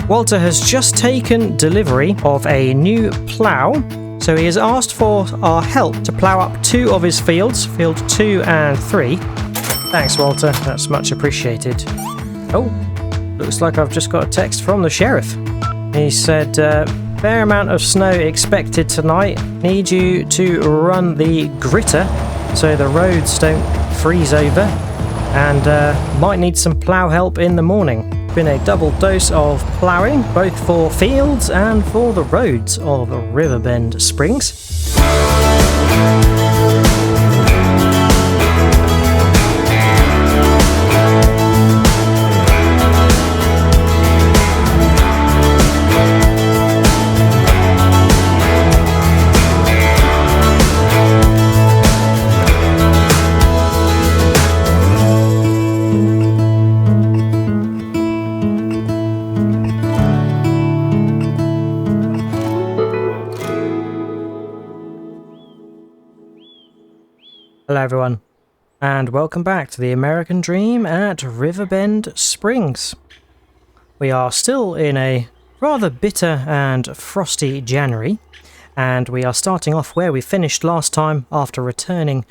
Walter has just taken delivery of a new plow, so he has asked for our help to plow up 2 of his fields, field 2 and 3. Thanks, Walter, that's much appreciated. Oh, looks like I've just got a text from the sheriff. He said, fair amount of snow expected tonight. Need you to run the gritter so the roads don't freeze over, and might need some plough help in the morning. Been a double dose of ploughing, both for fields and for the roads of Riverbend Springs. Hello everyone, and welcome back to the American Dream at Riverbend Springs. We are still in a rather bitter and frosty January, and we are starting off where we finished last time after returning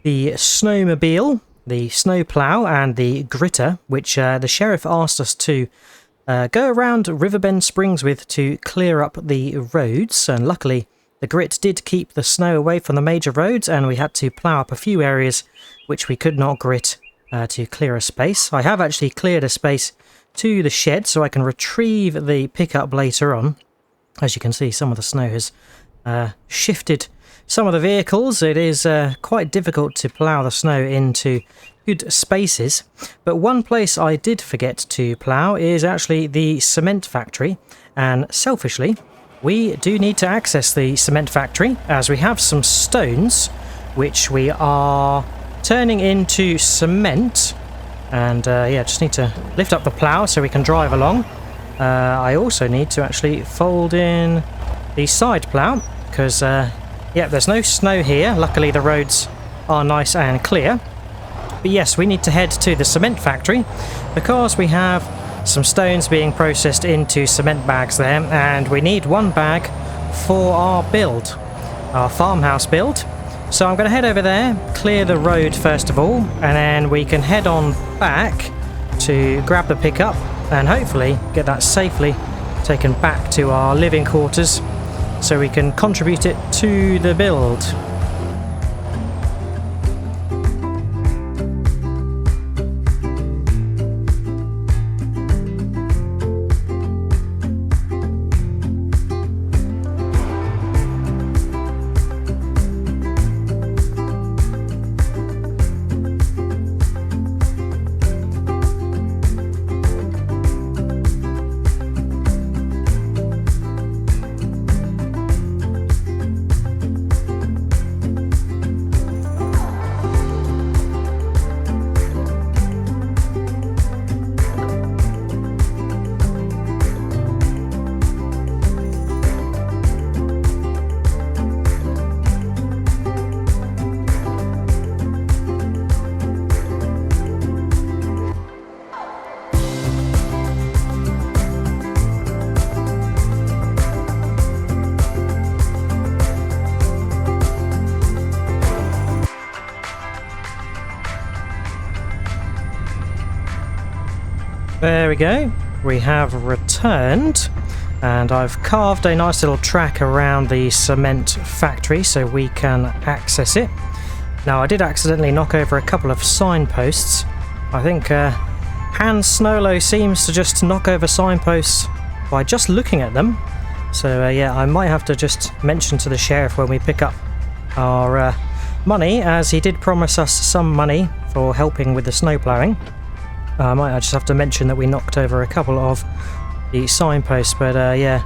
the snowmobile, the snowplow and the gritter, which the sheriff asked us to go around Riverbend Springs with to clear up the roads, and luckily the grit did keep the snow away from the major roads, and we had to plough up a few areas which we could not grit to clear a space. I have actually cleared a space to the shed so I can retrieve the pickup later on. As you can see, some of the snow has shifted some of the vehicles. It is quite difficult to plough the snow into good spaces, but one place I did forget to plough is actually the cement factory, and selfishly we do need to access the cement factory as we have some stones which we are turning into cement, and yeah, just need to lift up the plough so we can drive along. I also need to actually fold in the side plough because yeah, there's no snow here. Luckily the roads are nice and clear, but yes, we need to head to the cement factory because we have some stones being processed into cement bags there, and we need 1 bag for our build, our farmhouse build. So I'm going to head over there, clear the road first of all, and then we can head on back to grab the pickup and hopefully get that safely taken back to our living quarters so we can contribute it to the build. There we go, we have returned, and I've carved a nice little track around the cement factory so we can access it. Now, I did accidentally knock over a couple of signposts. I think Hans Snowlow seems to just knock over signposts by just looking at them. So yeah, I might have to just mention to the sheriff when we pick up our money, as he did promise us some money for helping with the snow ploughing. I might just have to mention that we knocked over a couple of the signposts, but yeah,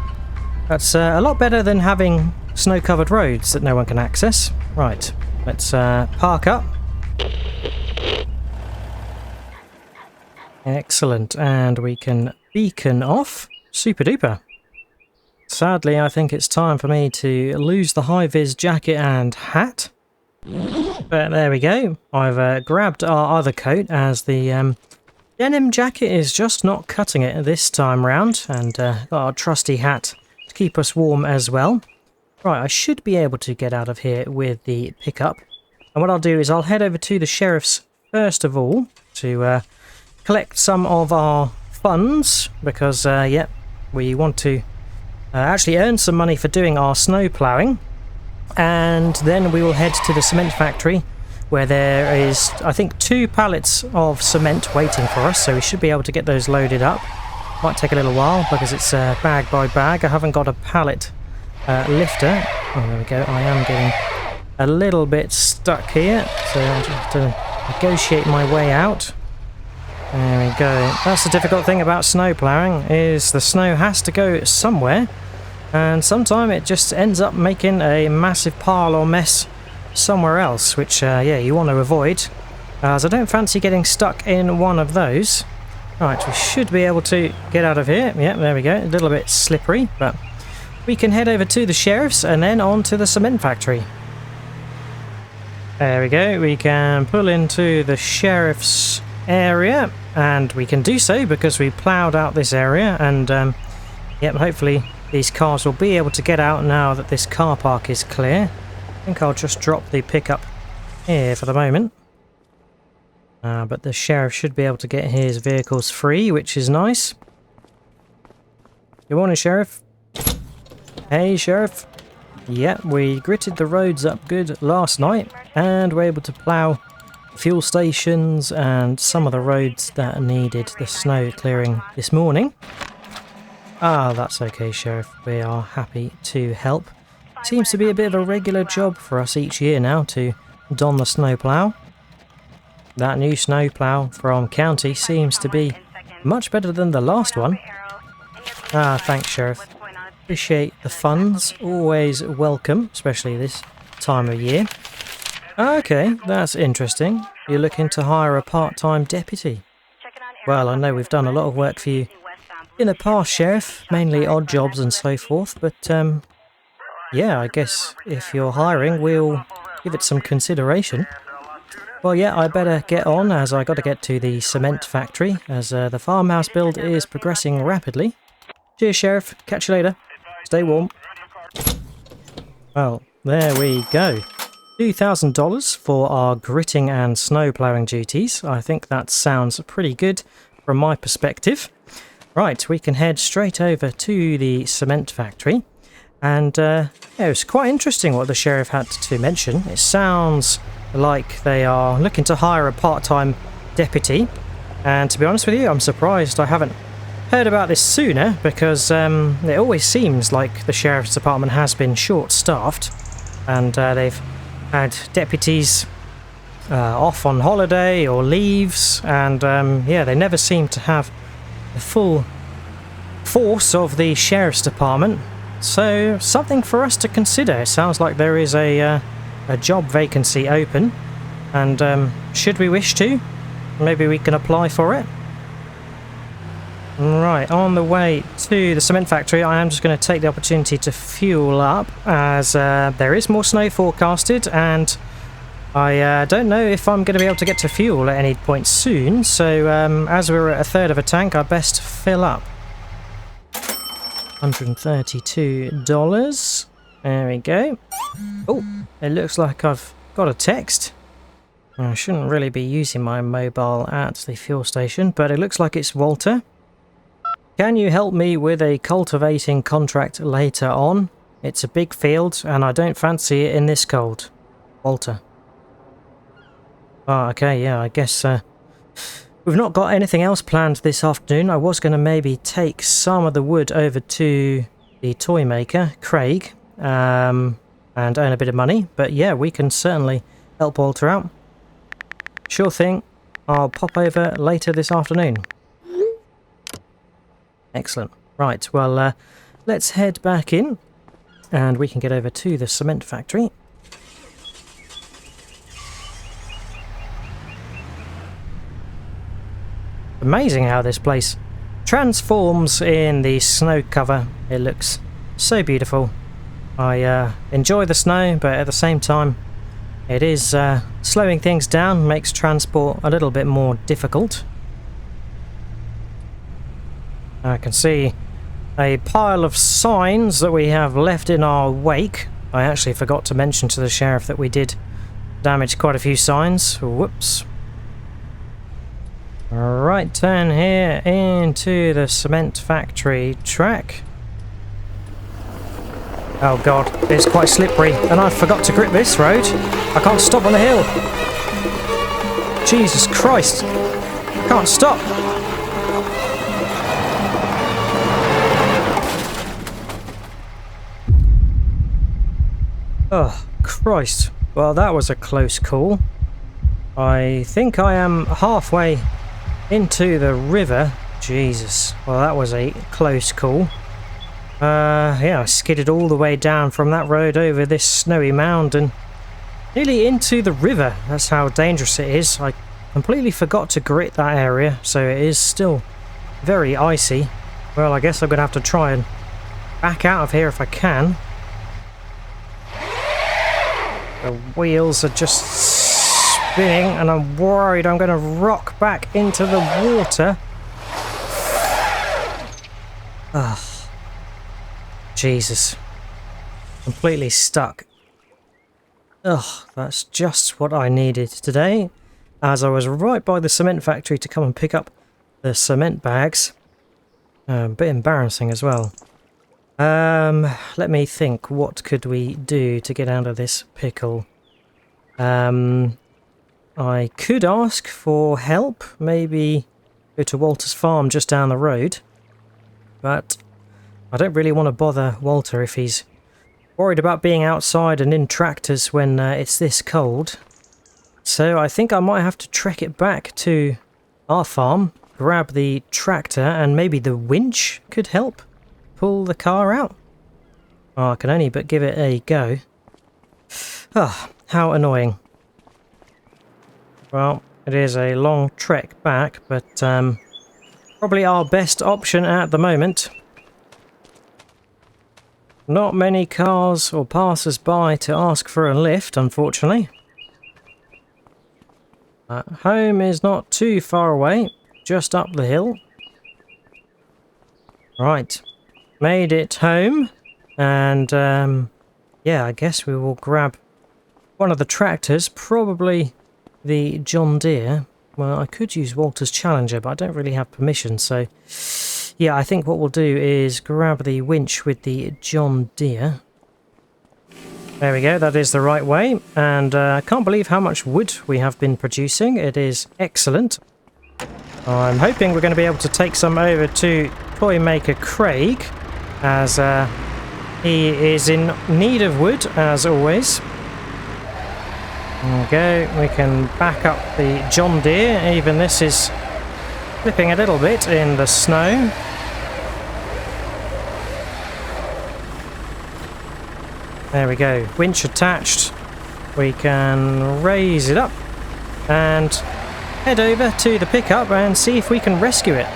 that's a lot better than having snow-covered roads that no one can access. Right, let's park up. Excellent, and we can beacon off. Super duper. Sadly, I think it's time for me to lose the high-vis jacket and hat. But there we go. I've grabbed our other coat as the Denim jacket is just not cutting it this time round, and got our trusty hat to keep us warm as well. Right, I should be able to get out of here with the pickup. And what I'll do is I'll head over to the sheriff's first of all to collect some of our funds, because, yeah, we want to actually earn some money for doing our snow ploughing. And then we will head to the cement factory, where there is, I think, 2 pallets of cement waiting for us, so we should be able to get those loaded up. Might take a little while because it's bag by bag. I haven't got a pallet lifter. Oh, there we go. I am getting a little bit stuck here, so I'll just have to negotiate my way out. There we go. That's the difficult thing about snow ploughing, is the snow has to go somewhere, and sometimes it just ends up making a massive pile or mess somewhere else, which yeah, you want to avoid, as I don't fancy getting stuck in one of those. Right, we should be able to get out of here. Yep, there we go. A little bit slippery, but we can head over to the sheriff's and then on to the cement factory. There we go. We can pull into the sheriff's area, and we can do so because we ploughed out this area, and yep, hopefully these cars will be able to get out now that this car park is clear. I think I'll just drop the pickup here for the moment. But the sheriff should be able to get his vehicles free, which is nice. Good morning, Sheriff. Hey, Sheriff. Yeah, we gritted the roads up good last night, and we're able to plough fuel stations and some of the roads that needed the snow clearing this morning. Ah, that's okay, Sheriff. We are happy to help. Seems to be a bit of a regular job for us each year now to don the snowplow. That new snowplow from County seems to be much better than the last one. Ah, thanks, Sheriff. Appreciate the funds. Always welcome, especially this time of year. Okay, that's interesting. You're looking to hire a part-time deputy. Well, I know we've done a lot of work for you in the past, Sheriff, mainly odd jobs and so forth, but yeah, I guess if you're hiring, we'll give it some consideration. Well, yeah, I better get on, as I got to get to the cement factory, as the farmhouse build is progressing rapidly. Cheers, Sheriff. Catch you later. Stay warm. Well, there we go. $2,000 for our gritting and snow ploughing duties. I think that sounds pretty good from my perspective. Right, we can head straight over to the cement factory. And yeah, it was quite interesting what the sheriff had to mention. It sounds like they are looking to hire a part-time deputy. And to be honest with you, I'm surprised I haven't heard about this sooner, because it always seems like the sheriff's department has been short-staffed. And they've had deputies off on holiday or leaves. And yeah, they never seem to have the full force of the sheriff's department. So something for us to consider. It sounds like there is a job vacancy open, and should we wish to, maybe we can apply for it. Right, on the way to the cement factory, I am just going to take the opportunity to fuel up, as there is more snow forecasted, and I don't know if I'm going to be able to get to fuel at any point soon, so as we're at a third of a tank, I best fill up. $132. There we go. Oh, it looks like I've got a text. I shouldn't really be using my mobile at the fuel station, but it looks like it's Walter. Can you help me with a cultivating contract later on? It's a big field and I don't fancy it in this cold. Walter. Oh, okay, yeah, I guess we've not got anything else planned this afternoon. I was going to maybe take some of the wood over to the toy maker, Craig, and earn a bit of money. But yeah, we can certainly help Walter out. Sure thing. I'll pop over later this afternoon. Excellent. Right, well, let's head back in, and we can get over to the cement factory. Amazing how this place transforms in the snow cover. It looks so beautiful. I enjoy the snow, but at the same time it is slowing things down, makes transport a little bit more difficult. I can see a pile of signs that we have left in our wake. I actually forgot to mention to the sheriff that we did damage quite a few signs. Whoops. Right turn here into the cement factory track. Oh god, it's quite slippery, and I forgot to grip this road. I can't stop on the hill. Jesus Christ, I can't stop. Oh, Christ. Well, that was a close call. I think I am halfway into the river. Jesus. Well, that was a close call. Yeah, I skidded all the way down from that road over this snowy mound and nearly into the river. That's how dangerous it is. I completely forgot to grit that area, so it is still very icy. Well, I guess I'm going to have to try and back out of here if I can. The wheels are just spinning and I'm worried I'm going to rock back into the water. Ugh. Jesus. Completely stuck. Ugh, that's just what I needed today, as I was right by the cement factory to come and pick up the cement bags. A bit embarrassing as well. Let me think, what could we do to get out of this pickle? I could ask for help, maybe go to Walter's farm just down the road, but I don't really want to bother Walter if he's worried about being outside and in tractors when it's this cold. So I think I might have to trek it back to our farm, grab the tractor, and maybe the winch could help pull the car out. Oh, I can only but give it a go. Ah, how annoying. Well, it is a long trek back, but probably our best option at the moment. Not many cars or passers-by to ask for a lift, unfortunately. Home is not too far away, just up the hill. Right, made it home, and yeah, I guess we will grab one of the tractors, probably the John Deere. Well, I could use Walter's Challenger, but I don't really have permission, so yeah, I think what we'll do is grab the winch with the John Deere. There we go, that is the right way, and I can't believe how much wood we have been producing. It is excellent. I'm hoping we're going to be able to take some over to toy maker Craig, as he is in need of wood, as always. There we go, we can back up the John Deere. Even this is slipping a little bit in the snow. There we go, winch attached. We can raise it up and head over to the pickup and see if we can rescue it.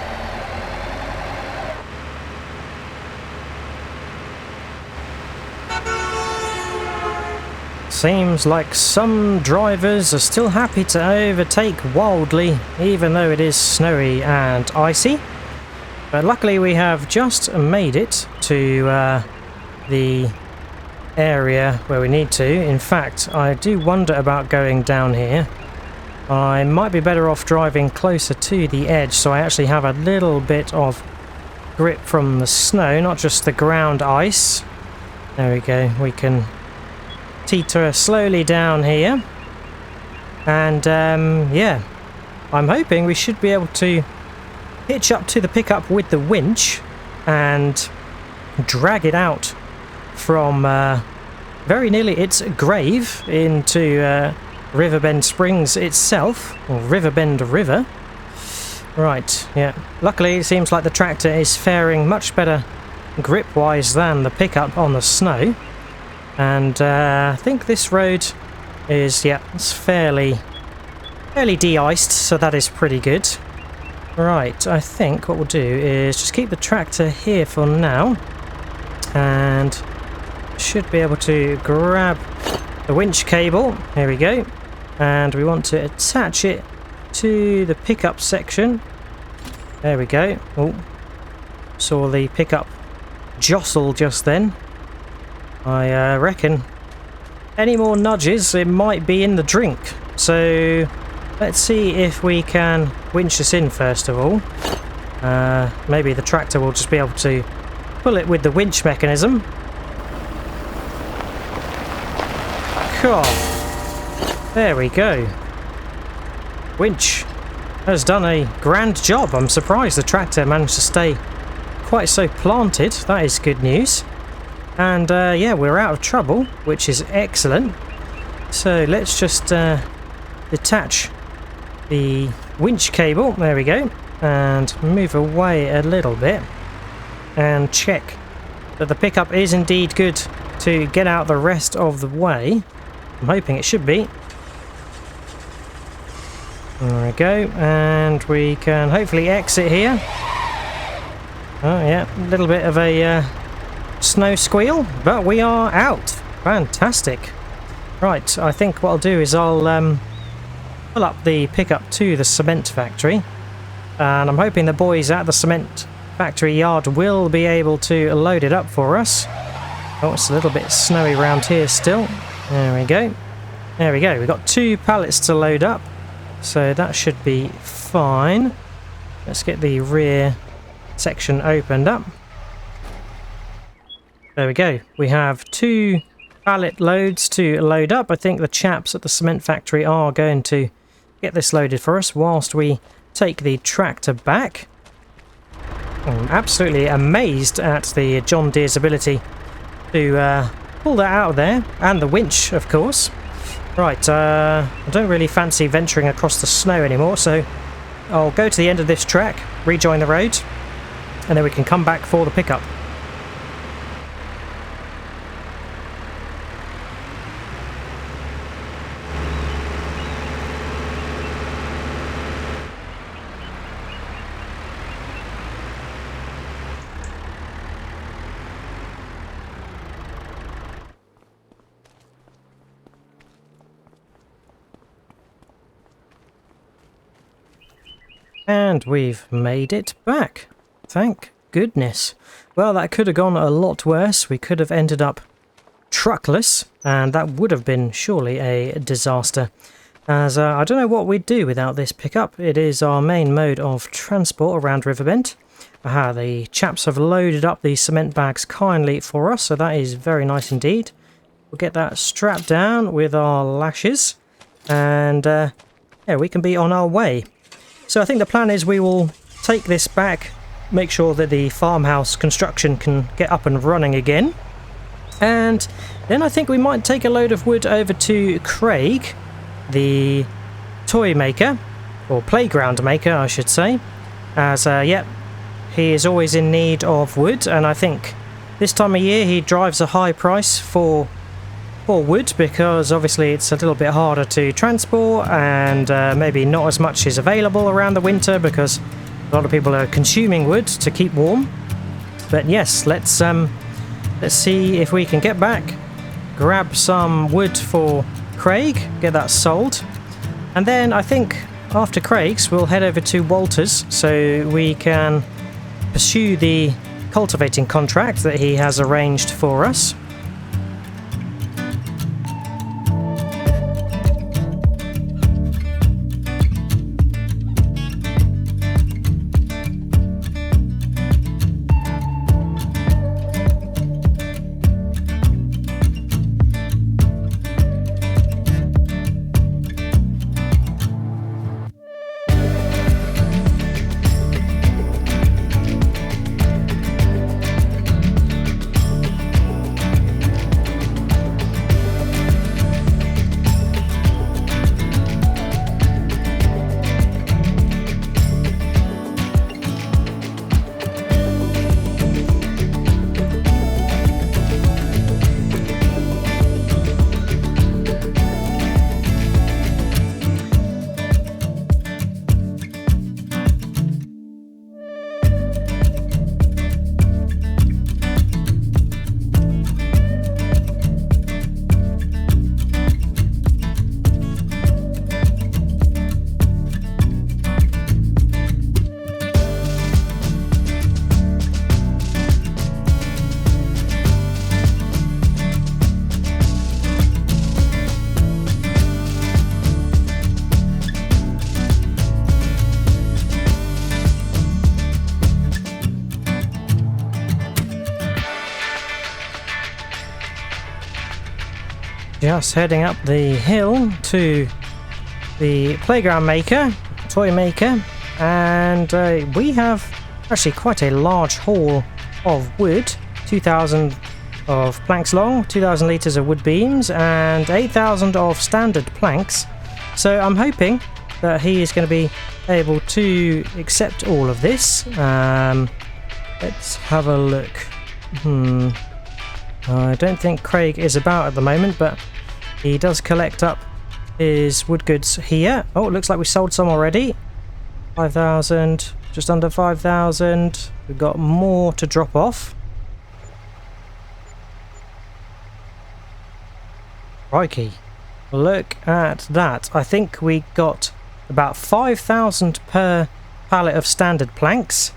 Seems like some drivers are still happy to overtake wildly, even though it is snowy and icy. But luckily we have just made it to the area where we need to. In fact, I do wonder about going down here. I might be better off driving closer to the edge, so I actually have a little bit of grip from the snow, not just the ground ice. There we go, we can teeter slowly down here, and yeah, I'm hoping we should be able to hitch up to the pickup with the winch and drag it out from very nearly its grave into Riverbend Springs itself, or Riverbend River. Right, yeah, luckily it seems like the tractor is faring much better grip wise than the pickup on the snow. And I think this road is, yeah, it's fairly de-iced, so that is pretty good. Right, I think what we'll do is just keep the tractor here for now, and should be able to grab the winch cable. Here we go, and we want to attach it to the pickup section. There we go. Oh, Saw the pickup jostle just then. I reckon any more nudges, it might be in the drink. So let's see if we can winch this in first of all. Maybe the tractor will just be able to pull it with the winch mechanism. Cool. There we go. Winch has done a grand job. I'm surprised the tractor managed to stay quite so planted. That is good news. And yeah, we're out of trouble, which is excellent. So let's just detach the winch cable. There we go. And move away a little bit. And check that the pickup is indeed good to get out the rest of the way. I'm hoping it should be. There we go. And we can hopefully exit here. Oh yeah, a little bit of a snow squeal, but we are out. Fantastic. Right, I think what I'll do is I'll pull up the pickup to the cement factory, and I'm hoping the boys at the cement factory yard will be able to load it up for us. Oh, it's a little bit snowy around here still. There we go. There we go. We've got 2 pallets to load up, so that should be fine. Let's get the rear section opened up. There we go. We have 2 pallet loads to load up. I think the chaps at the cement factory are going to get this loaded for us whilst we take the tractor back. I'm absolutely amazed at the John Deere's ability to pull that out of there, and the winch, of course. Right, I don't really fancy venturing across the snow anymore, so I'll go to the end of this track, rejoin the road, and then we can come back for the pickup. And we've made it back. Thank goodness. Well, that could have gone a lot worse. We could have ended up truckless, and that would have been surely a disaster. As I don't know what we'd do without this pickup. It is our main mode of transport around Riverbend. The chaps have loaded up the cement bags kindly for us, so that is very nice indeed. We'll get that strapped down with our lashes, and yeah, we can be on our way. So I think the plan is we will take this back, make sure that the farmhouse construction can get up and running again. And then I think we might take a load of wood over to Craig, the toy maker, or playground maker I should say, as yep, he is always in need of wood, and I think this time of year he drives a high price for wood, because obviously it's a little bit harder to transport, and maybe not as much is available around the winter because a lot of people are consuming wood to keep warm. But yes, let's see if we can get back, grab some wood for Craig, get that sold, and then I think after Craig's we'll head over to Walter's so we can pursue the cultivating contract that he has arranged for us. Just heading up the hill to the playground maker, toy maker, and we have actually quite a large haul of wood, 2,000 of planks long, 2,000 litres of wood beams, and 8,000 of standard planks. So I'm hoping that he is going to be able to accept all of this. Let's have a look. I don't think Craig is about at the moment, but he does collect up his wood goods here. Oh, it looks like we sold some already. 5,000, just under 5,000. We've got more to drop off. Crikey. Look at that. I think we got about 5,000 per pallet of standard planks.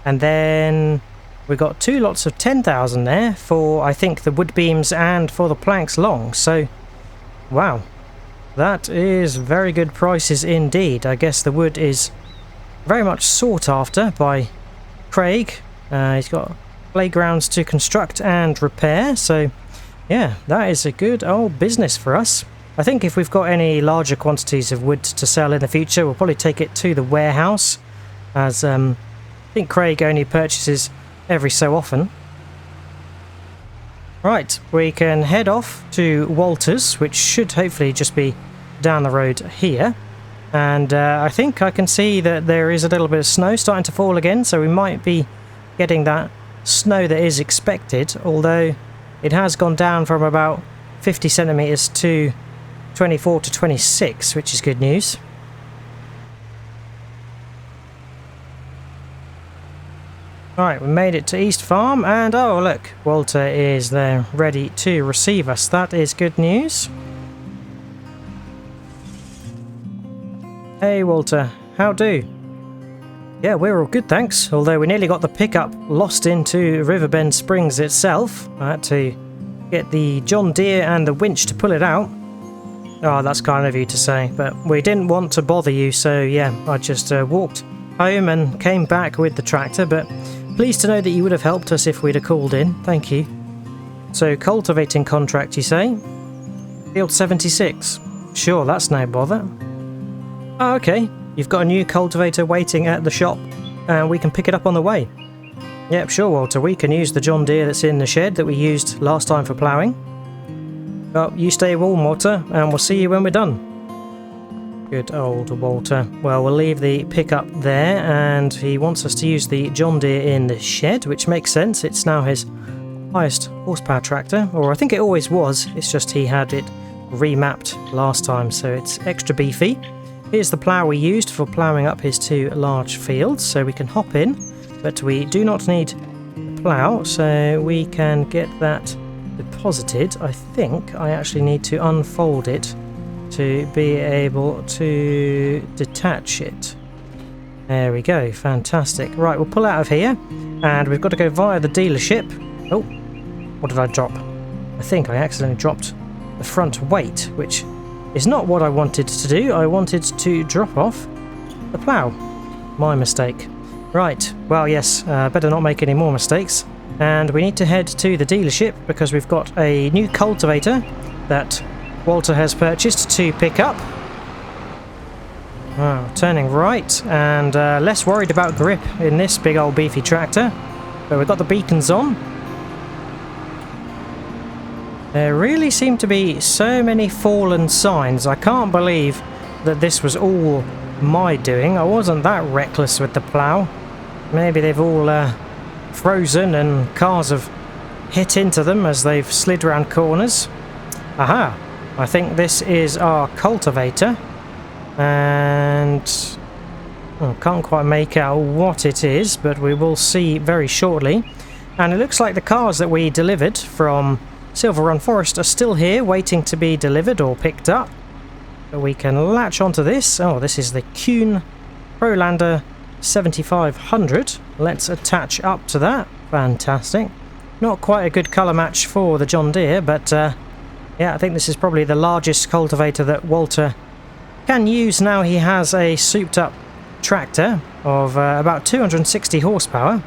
And then we got 2 lots of 10,000 there for, I think, the wood beams and for the planks long. So, wow. That is very good prices indeed. I guess the wood is very much sought after by Craig. He's got playgrounds to construct and repair. So, yeah, that is a good old business for us. I think if we've got any larger quantities of wood to sell in the future, we'll probably take it to the warehouse, as I think Craig only purchases every so often. Right, we can head off to Walter's, which should hopefully just be down the road here. And I think I can see that there is a little bit of snow starting to fall again, so we might be getting that snow that is expected, although it has gone down from about 50 centimetres to 24 to 26, which is good news. Alright, we made it to East Farm, and oh look, Walter is there ready to receive us. That is good news. Hey Walter, how do? Yeah, we're all good, thanks. Although we nearly got the pickup lost into Riverbend Springs itself. I had to get the John Deere and the winch to pull it out. Oh, that's kind of you to say, but we didn't want to bother you, so yeah, I just walked home and came back with the tractor, but pleased to know that you would have helped us if we'd have called in. Thank you. So, cultivating contract, you say? Field 76. Sure, that's no bother. Oh, okay. You've got a new cultivator waiting at the shop, and we can pick it up on the way. Yep, sure, Walter. We can use the John Deere that's in the shed that we used last time for ploughing. Well, you stay warm, Walter, and we'll see you when we're done. Good old Walter. Well, we'll leave the pickup there, and he wants us to use the John Deere in the shed, which makes sense. It's now his highest horsepower tractor, or I think it always was. It's just he had it remapped last time, so it's extra beefy. Here's the plough we used for ploughing up his 2 large fields, so we can hop in, but we do not need a plough, so we can get that deposited. I think I actually need to unfold it to be able to detach it. There we go, fantastic. Right, we'll pull out of here, and we've got to go via the dealership. Oh, what did I drop? I think I accidentally dropped the front weight, which is not what I wanted to do. I wanted to drop off the plough. My mistake. Right, well yes, better not make any more mistakes. And we need to head to the dealership because we've got a new cultivator that Walter has purchased to pick up. Oh, turning right, and less worried about grip in this big old beefy tractor. But we've got the beacons on. There really seem to be so many fallen signs. I can't believe that this was all my doing. I wasn't that reckless with the plough. Maybe they've all frozen and cars have hit into them as they've slid around corners. Aha! I think this is our cultivator. And I can't quite make out what it is, but we will see very shortly. And it looks like the cars that we delivered from Silva Run Forest are still here, waiting to be delivered or picked up. But we can latch onto this. Oh, this is the Kuhn Prolander 7500. Let's attach up to that. Fantastic. Not quite a good colour match for the John Deere, but yeah, I think this is probably the largest cultivator that Walter can use now he has a souped up tractor of about 260 horsepower.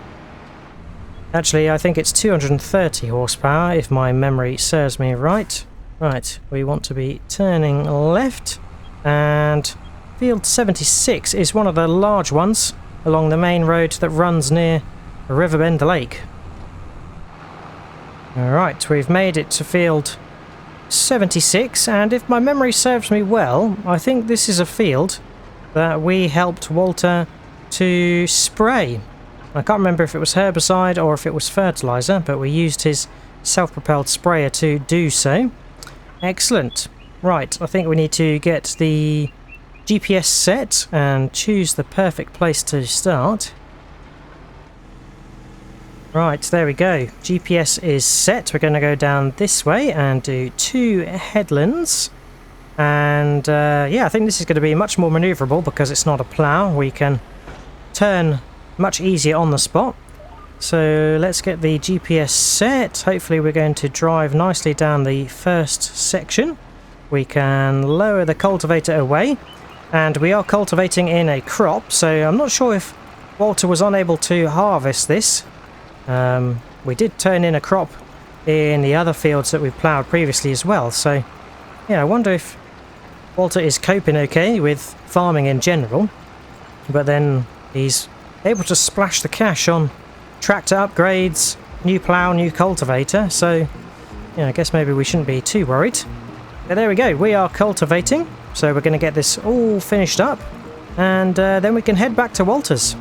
Actually, I think it's 230 horsepower if my memory serves me right. Right, we want to be turning left, and field 76 is one of the large ones along the main road that runs near Riverbend Lake. Alright, we've made it to field 76, and if my memory serves me well, I think this is a field that we helped Walter to spray. I can't remember if it was herbicide or if it was fertilizer, but we used his self-propelled sprayer to do so. Excellent. Right, I think we need to get the GPS set and choose the perfect place to start. Right, there we go. GPS is set. We're going to go down this way and do 2 headlands. And yeah, I think this is going to be much more manoeuvrable because it's not a plough. We can turn much easier on the spot. So let's get the GPS set. Hopefully we're going to drive nicely down the first section. We can lower the cultivator away, and we are cultivating in a crop, so I'm not sure if Walter was unable to harvest this. We did turn in a crop in the other fields that we ploughed previously as well, so yeah, I wonder if Walter is coping okay with farming in general, but then he's able to splash the cash on tractor upgrades, new plough, new cultivator, so yeah, I guess maybe we shouldn't be too worried. But there we go, we are cultivating, so we're going to get this all finished up, and then we can head back to Walter's.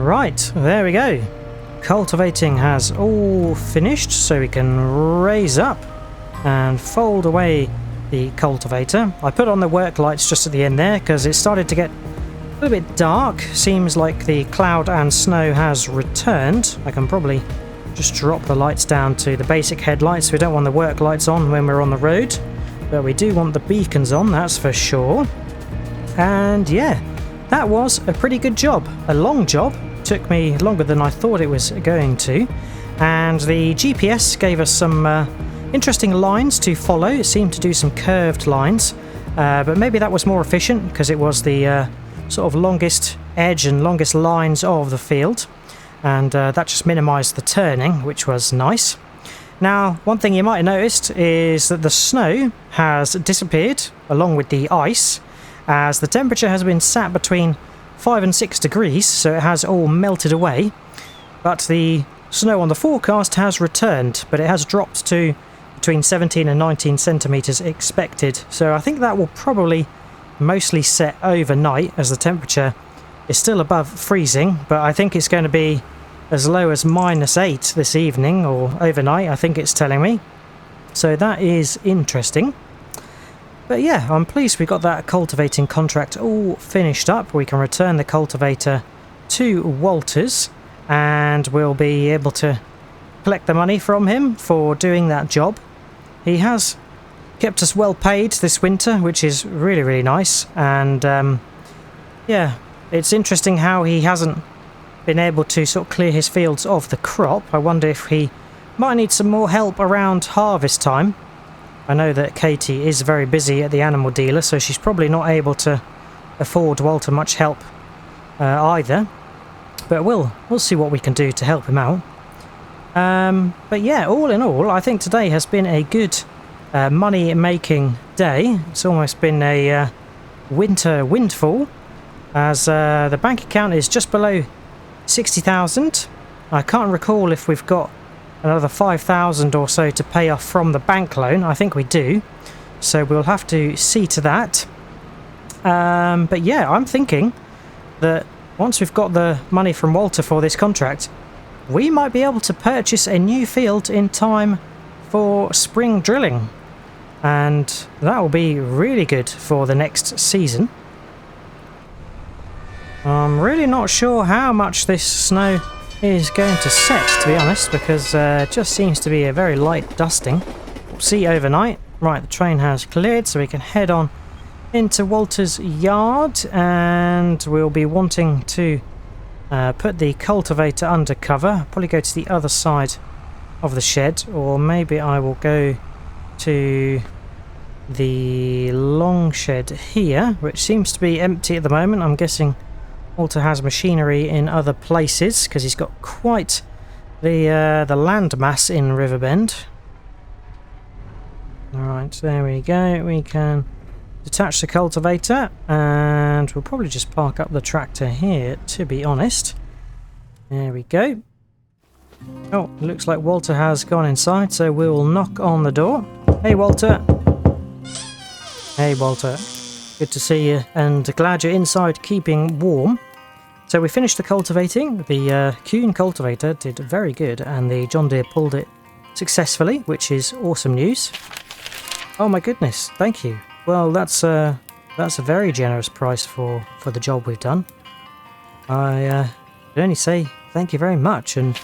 Right, there we go. Cultivating has all finished, so we can raise up and fold away the cultivator. I put on the work lights just at the end there because it started to get a little bit dark. Seems like the cloud and snow has returned. I can probably just drop the lights down to the basic headlights. We don't want the work lights on when we're on the road, but we do want the beacons on, that's for sure. And yeah, that was a pretty good job. A long job. Took me longer than I thought it was going to. And the GPS gave us some interesting lines to follow. It seemed to do some curved lines, but maybe that was more efficient because it was the sort of longest edge and longest lines of the field, and that just minimized the turning, which was nice. Now, one thing you might have noticed is that the snow has disappeared along with the ice, as the temperature has been sat between 5 and 6 degrees, so it has all melted away. But the snow on the forecast has returned, but it has dropped to between 17 and 19 centimetres expected. So I think that will probably mostly set overnight, as the temperature is still above freezing, but I think it's going to be as low as -8 this evening, or overnight, I think it's telling me. So that is interesting. But yeah, I'm pleased we got that cultivating contract all finished up. We can return the cultivator to Walters, and we'll be able to collect the money from him for doing that job. He has kept us well paid this winter, which is really, really nice. And yeah, it's interesting how he hasn't been able to sort of clear his fields of the crop. I wonder if he might need some more help around harvest time. I know that Katie is very busy at the animal dealer, so she's probably not able to afford Walter much help either. But we'll see what we can do to help him out. But yeah, all in all, I think today has been a good money-making day. It's almost been a winter windfall, as the bank account is just below 60,000. I can't recall if we've got another 5,000 or so to pay off from the bank loan. I think we do, so we'll have to see to that. But yeah, I'm thinking that once we've got the money from Walter for this contract, we might be able to purchase a new field in time for spring drilling, and that will be really good for the next season. I'm really not sure how much this snow is going to set, to be honest, because it just seems to be a very light dusting. We'll see overnight. Right, the train has cleared, so we can head on into Walter's yard, and we'll be wanting to put the cultivator under cover. Probably go to the other side of the shed, or maybe I will go to the long shed here, which seems to be empty at the moment. I'm guessing Walter has machinery in other places, because he's got quite the land mass in Riverbend. Alright, there we go. We can detach the cultivator, and we'll probably just park up the tractor here, to be honest. There we go. Oh, looks like Walter has gone inside, so we will knock on the door. Hey, Walter. Hey, Walter. Good to see you, and glad you're inside keeping warm. So we finished the cultivating. The Kuhn cultivator did very good, and the John Deere pulled it successfully, which is awesome news. Oh my goodness, thank you. Well, that's a very generous price for the job we've done. I can only say thank you very much, and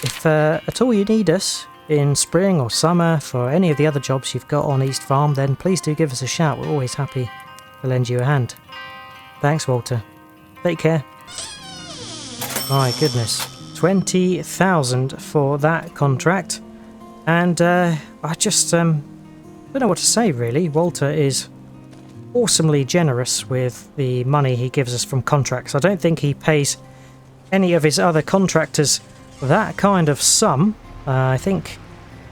if at all you need us in spring or summer for any of the other jobs you've got on East Farm, then please do give us a shout. We're always happy to lend you a hand. Thanks, Walter. Take care. My goodness, 20,000 for that contract, and I just don't know what to say really. Walter is awesomely generous with the money he gives us from contracts. I don't think he pays any of his other contractors that kind of sum. I think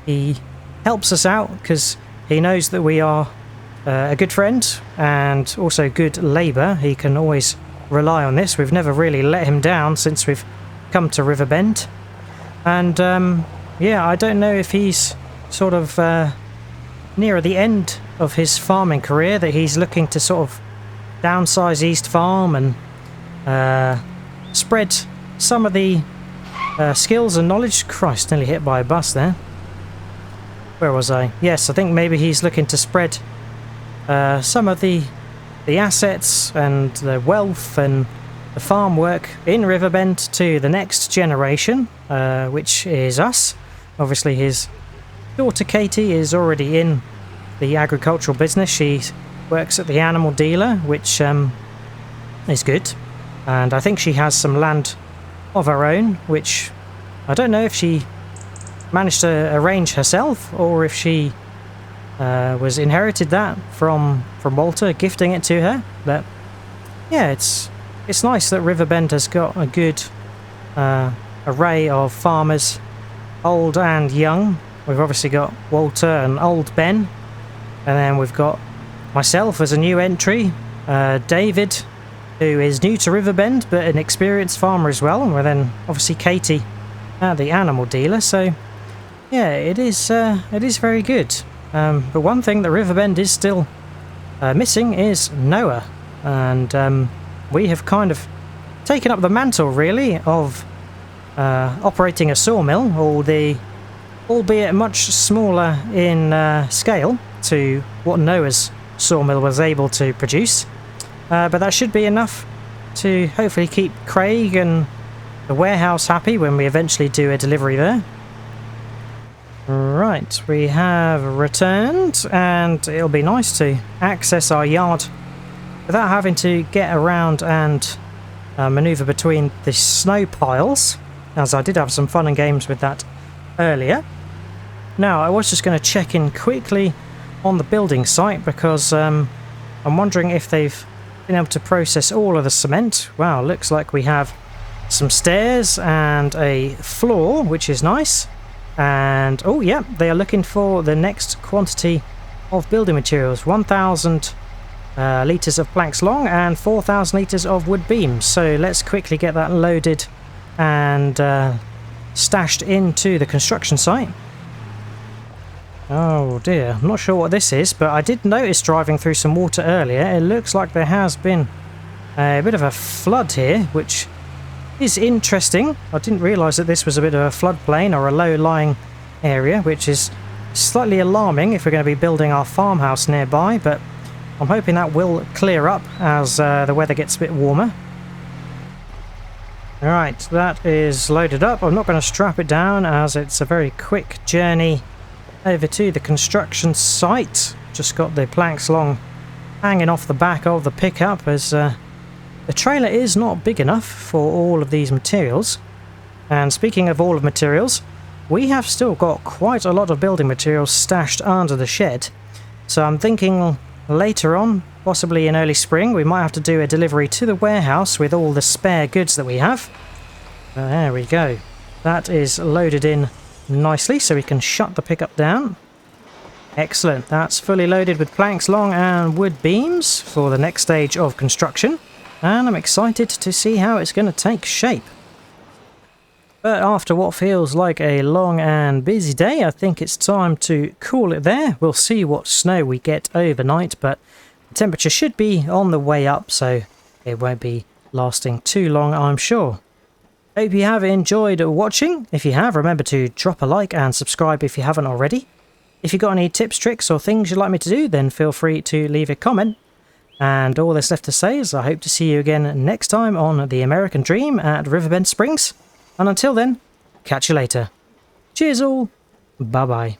he helps us out because he knows that we are a good friend and also good labour. He can always rely on this. We've never really let him down since we've come to Riverbend. And yeah, I don't know if he's sort of near the end of his farming career, that he's looking to sort of downsize East Farm and spread some of the skills and knowledge. Christ, nearly hit by a bus there. Where was I? Yes, I think maybe he's looking to spread some of the assets and the wealth and the farm work in Riverbend to the next generation, which is us. Obviously his daughter Katie is already in the agricultural business. She works at the animal dealer, which is good, and I think she has some land of her own, which I don't know if she managed to arrange herself or if she was inherited that from Walter, gifting it to her. But yeah, it's nice that Riverbend has got a good array of farmers, old and young, We've obviously got Walter and Old Ben. And then we've got myself as a new entry. David, who is new to Riverbend, but an experienced farmer as well. And then obviously Katie, the animal dealer. So yeah, it is very good. But one thing that Riverbend is still missing is Noah. And we have kind of taken up the mantle, really, of operating a sawmill, albeit much smaller in scale to what Noah's sawmill was able to produce. But that should be enough to hopefully keep Craig and the warehouse happy when we eventually do a delivery there. Right, we have returned, and it'll be nice to access our yard without having to get around and manoeuvre between the snow piles, as I did have some fun and games with that earlier. Now, I was just going to check in quickly on the building site because I'm wondering if they've been able to process all of the cement. Wow, looks like we have some stairs and a floor, which is nice. And oh yeah, they are looking for the next quantity of building materials: 1,000 litres of planks long and 4,000 litres of wood beams. So let's quickly get that loaded and stashed into the construction site. Oh dear, I'm not sure what this is, but I did notice driving through some water earlier. It looks like there has been a bit of a flood here, which is interesting. I didn't realise that this was a bit of a floodplain or a low-lying area, which is slightly alarming if we're going to be building our farmhouse nearby, but I'm hoping that will clear up as the weather gets a bit warmer. Alright, that is loaded up. I'm not going to strap it down as it's a very quick journey over to the construction site. Just got the planks long hanging off the back of the pickup as the trailer is not big enough for all of these materials. And speaking of all of materials, we have still got quite a lot of building materials stashed under the shed. So I'm thinking later on, possibly in early spring, we might have to do a delivery to the warehouse with all the spare goods that we have. There we go. That is loaded in nicely, so we can shut the pickup down. Excellent. That's fully loaded with planks long and wood beams for the next stage of construction. And I'm excited to see how it's going to take shape. But after what feels like a long and busy day, I think it's time to call it there. We'll see what snow we get overnight, but the temperature should be on the way up, so it won't be lasting too long, I'm sure. Hope you have enjoyed watching. If you have, remember to drop a like and subscribe if you haven't already. If you've got any tips, tricks or things you'd like me to do, then feel free to leave a comment. And all that's left to say is I hope to see you again next time on The American Dream at Riverbend Springs. And until then, catch you later. Cheers all. Bye bye.